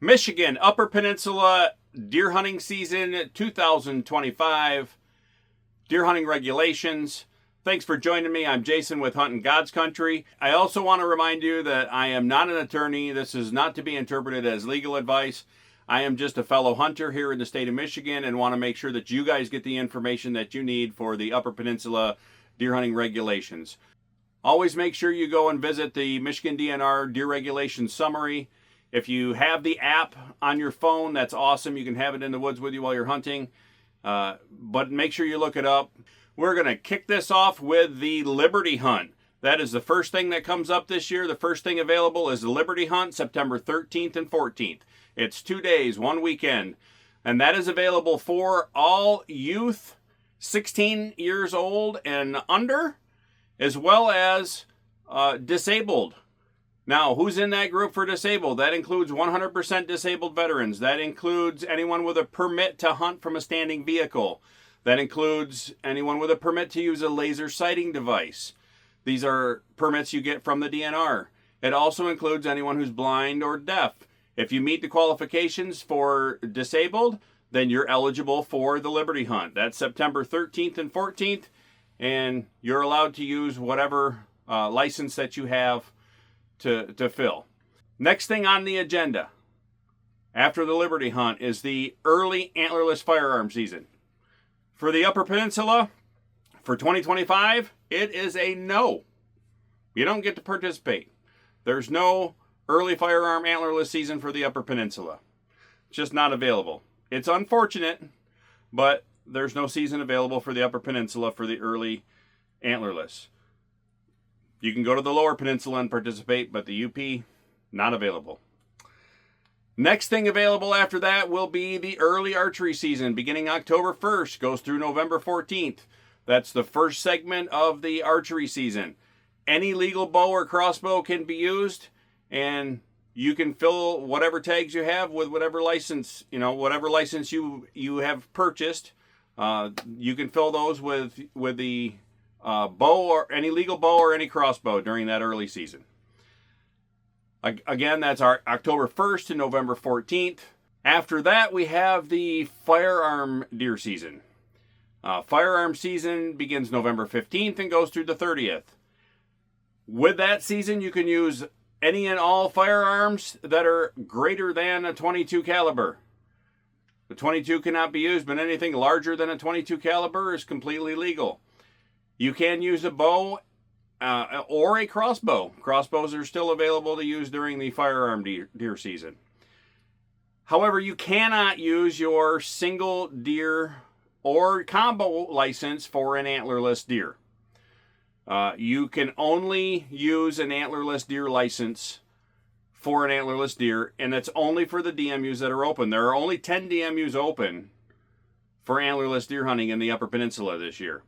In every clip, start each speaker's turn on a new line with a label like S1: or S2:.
S1: Michigan Upper Peninsula deer hunting season 2025 deer hunting regulations. Thanks for joining me. I'm Jason with Hunting God's Country. I also want to remind you that I am not an attorney. This is not to be interpreted as legal advice. I am just a fellow hunter here in the state of Michigan and want to make sure that you guys get the information that you need for the Upper Peninsula deer hunting regulations. Always make sure you go and visit the Michigan DNR Deer Regulations Summary. If you have the app on your phone, that's awesome. You can have it in the woods with you while you're hunting. But make sure you look it up. We're going to kick this off with the Liberty Hunt. That is the first thing that comes up this year. The first thing available is the Liberty Hunt, September 13th and 14th. It's 2 days, 1 weekend. And that is available for all youth, 16 years old and under, as well as disabled. Now, who's in that group for disabled? That includes 100% disabled veterans. That includes anyone with a permit to hunt from a standing vehicle. That includes anyone with a permit to use a laser sighting device. These are permits you get from the DNR. It also includes anyone who's blind or deaf. If you meet the qualifications for disabled, then you're eligible for the Liberty Hunt. That's September 13th and 14th, and you're allowed to use whatever license that you have to fill. Next thing on the agenda after the Liberty Hunt is the early antlerless firearm season. For the Upper Peninsula, for 2025, it is a no. You don't get to participate. There's no early firearm antlerless season for the Upper Peninsula. It's just not available. It's unfortunate, but there's no season available for the Upper Peninsula for the early antlerless. You can go to the Lower Peninsula and participate, but the UP, not available. Next thing available after that will be the early archery season, beginning October 1st, goes through November 14th. That's the first segment of the archery season. Any legal bow or crossbow can be used, and you can fill whatever tags you have with whatever license, whatever license you have purchased. You can fill those with the bow or any legal bow or any crossbow during that early season. Again, that's our October 1st to November 14th. After that, we have the firearm deer season. Firearm season begins November 15th and goes through the 30th. With that season, you can use any and all firearms that are greater than a .22 caliber. The .22 cannot be used, but anything larger than a .22 caliber is completely legal. You can use a bow or a crossbow. Crossbows are still available to use during the firearm deer season. However, you cannot use your single deer or combo license for an antlerless deer. You can only use an antlerless deer license for an antlerless deer, and that's only for the DMUs that are open. There are only 10 DMUs open for antlerless deer hunting in the Upper Peninsula this year.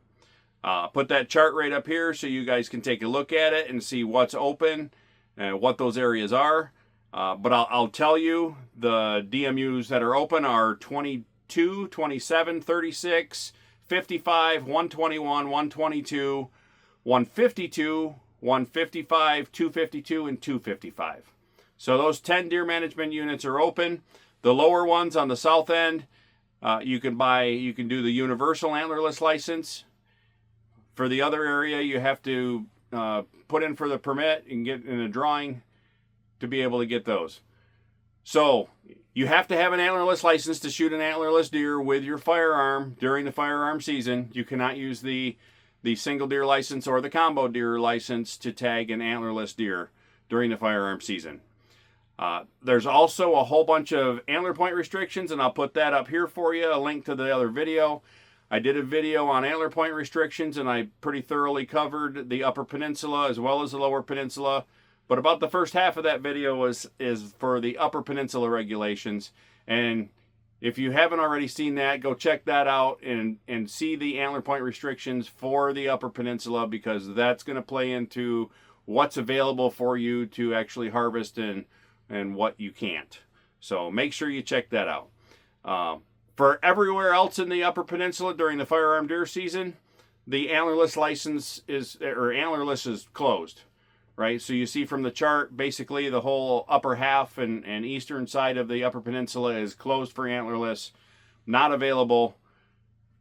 S1: Put that chart right up here so you guys can take a look at it and see what's open and what those areas are. But I'll tell you, the DMUs that are open are 22, 27, 36, 55, 121, 122, 152, 155, 252, and 255. So those 10 deer management units are open. The lower ones on the south end, you can do the universal antlerless license. For the other area, you have to put in for the permit and get in a drawing to be able to get those. So you have to have an antlerless license to shoot an antlerless deer with your firearm during the firearm season. You cannot use the single deer license or the combo deer license to tag an antlerless deer during the firearm season. There's also a whole bunch of antler point restrictions, and I'll put that up here for you, a link to the other video. I did a video on antler point restrictions, and I pretty thoroughly covered the Upper Peninsula as well as the Lower Peninsula. But about the first half of that video is for the Upper Peninsula regulations. And if you haven't already seen that, go check that out and see the antler point restrictions for the Upper Peninsula, because that's going to play into what's available for you to actually harvest and what you can't. So make sure you check that out. For everywhere else in the Upper Peninsula during the firearm deer season, the antlerless license antlerless is closed. right? So you see from the chart, basically the whole upper half and eastern side of the Upper Peninsula is closed for antlerless, not available,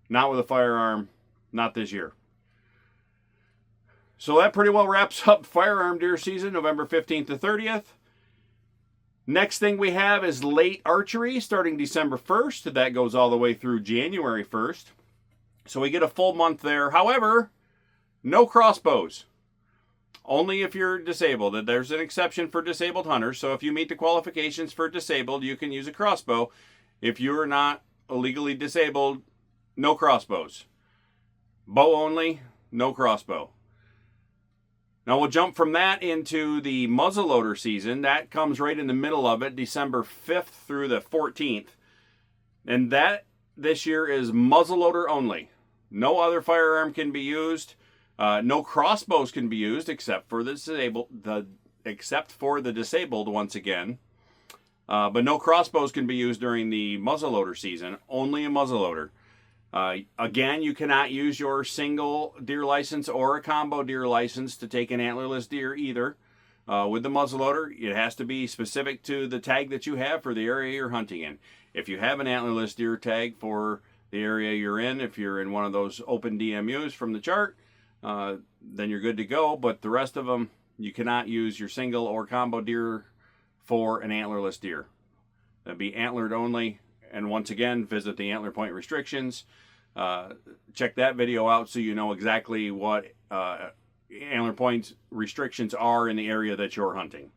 S1: not with a firearm, not this year. So that pretty well wraps up firearm deer season, November 15th to 30th. Next thing we have is late archery starting December 1st. That goes all the way through January 1st. So we get a full month there. However, no crossbows. Only if you're disabled. There's an exception for disabled hunters. So if you meet the qualifications for disabled, you can use a crossbow. If you're not illegally disabled, no crossbows. Bow only, no crossbow. Now we'll jump from that into the muzzleloader season. That comes right in the middle of it, December 5th through the 14th. And that this year is muzzleloader only. No other firearm can be used. No crossbows can be used except for the disabled once again. But no crossbows can be used during the muzzleloader season. Only a muzzleloader. Again, you cannot use your single deer license or a combo deer license to take an antlerless deer either. With the muzzleloader, it has to be specific to the tag that you have for the area you're hunting in. If you have an antlerless deer tag for the area you're in, if you're in one of those open DMUs from the chart, then you're good to go. But the rest of them, you cannot use your single or combo deer for an antlerless deer. That'd be antlered only. And once again, visit the antler point restrictions. Check that video out so you know exactly what antler point restrictions are in the area that you're hunting.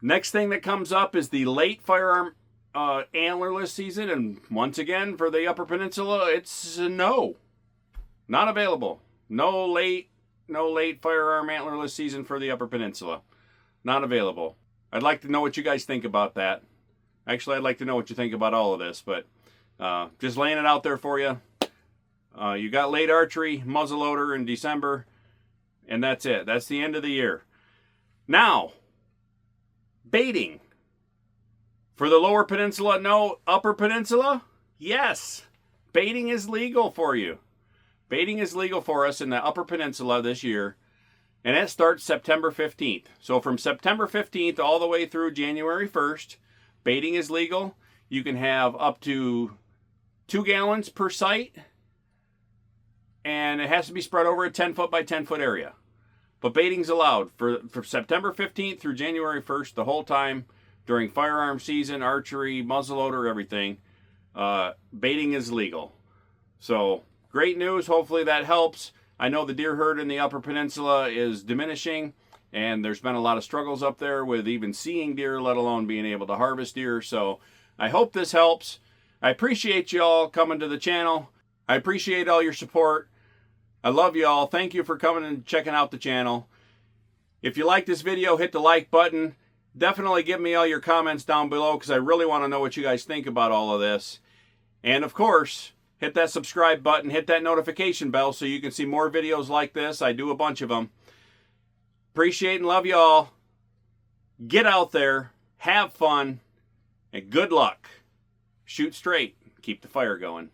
S1: Next thing that comes up is the late firearm antlerless season. And once again, for the Upper Peninsula, it's no. Not available. No late firearm antlerless season for the Upper Peninsula. Not available. I'd like to know what you guys think about that. Actually, I'd like to know what you think about all of this, but just laying it out there for you. You got late archery, muzzleloader in December, and that's it. That's the end of the year. Now, baiting. For the Lower Peninsula, no. Upper Peninsula, yes. Baiting is legal for you. Baiting is legal for us in the Upper Peninsula this year, and it starts September 15th. So from September 15th all the way through January 1st, baiting is legal. You can have up to 2 gallons per site, and it has to be spread over a 10-foot by 10-foot area. But baiting's allowed for September 15th through January 1st, the whole time, during firearm season, archery, muzzleloader, everything. Baiting is legal. So, great news. Hopefully that helps. I know the deer herd in the Upper Peninsula is diminishing, and there's been a lot of struggles up there with even seeing deer, let alone being able to harvest deer. So, I hope this helps. I appreciate you all coming to the channel. I appreciate all your support. I love you all. Thank you for coming and checking out the channel. If you like this video, hit the like button. Definitely give me all your comments down below because I really want to know what you guys think about all of this. And of course, hit that subscribe button, hit that notification bell so you can see more videos like this. I do a bunch of them. Appreciate and love you all. Get out there, have fun, and good luck. Shoot straight, keep the fire going.